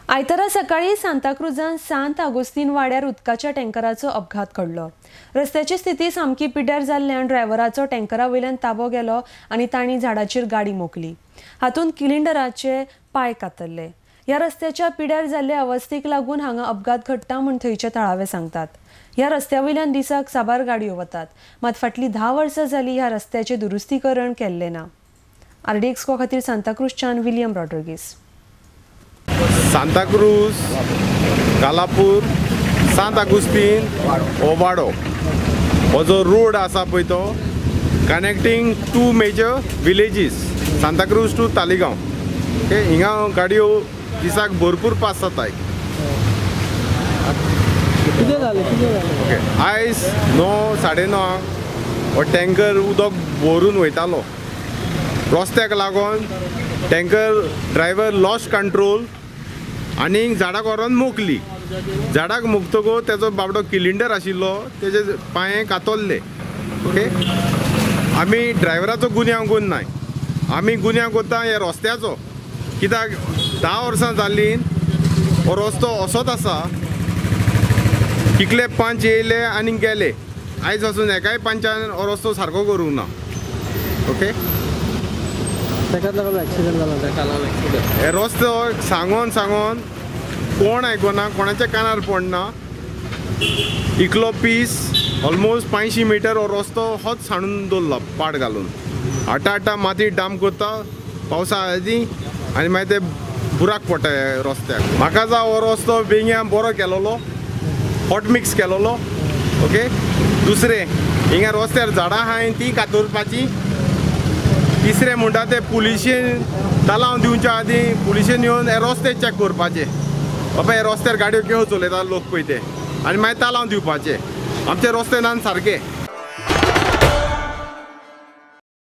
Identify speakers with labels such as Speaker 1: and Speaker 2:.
Speaker 1: आयतारा सकाळी सांताक्रुजान सांत आगोस्तीन वाड्यार उदकाच्या टँकराचो अपघात घडलो। रस्त्याची स्थिती सामकी पिड्यार जाल्ल्यान ड्रायव्हराचो टँकरा वयल्यान ताबो गेलो आनी तांणी झाडाचेर गाडी मोखली। हातूंत किलिंडराचे पाय कातरले। ह्या रस्त्याच्या पिड्यार जाल्ल्या अवस्थेक लागून हांगा अपघात घडटा म्हूण थंयचे थळावे सांगतात। ह्या रस्त्या वयल्यान दिसाक साबार गाडयो वतात, मात फाटलीं 10 वर्सां जालीं ह्या रस्त्याचे दुरुस्तीकरण केल्लें ना। RDX खातीर सांताक्रुजच्यान विलियम रॉड्रिगीस।
Speaker 2: सांता क्रूज, कालापूर, सांत आगुस्तीन, ओबाडो हो जो रोड आसा पळय तो connecting 2 major villages Santa Cruz to Taleigao. Okay, हिंगा गाडयो दिसाक भरपूर पास जाताय। ओके, आयज 9, 9:30 हो टँकर उदक भरून वयतालो। रस्त्याक लागून टँकर ड्रायव्हर लॉस्ट कंट्रोल आनी झाडाक व्हरोन मोखली। झाडाक मोखतगो तेजो बाबडो किलिंडर आशिल्लो तेजे पांये कातरले। ओके, आमी ड्रायव्हराचो गुन्यांव कोन्नाय, आमी गुन्यांव कोत्ता ह्या रस्त्याचो, कित्याक 10 वर्सां जाल्लीं हो रस्तो असोच आसा। कितले पंच येयले आनी गेले, आयज वचून एकाय पंचान हो रस्तो सारको करूंक ना। ओके, हे रस्तो सांगून सांगून कोण आयकना, कोणाच्या कानार पडना। इकलो पीस ऑलमोस्ट 500 मीटर हो रस्तो होच हाणून दवरला पाड घालून। आटा माती डाम करता पावसा आदी आनी मागीर ते बुराक पडटा रस्त्याक। म्हाका जा हो रस्तो बेगिया बरो केलोलो, हॉट मिक्स केलोलो। ओके, दुसरें हिंगा रस्त्यार झाडां आहाय ती कातरपाची। तिसरें म्हणटा ते पुलिशेन तालांव दिवच्या आदी पुलिशेन येवन हे रस्ते चॅक करपाचे, बाबा हे रस्त्यार गाडयो केव्यो चलयता लोक पळय ते, आनी मागीर तालांव दिवपाचे। आमचे रस्ते नान सारके।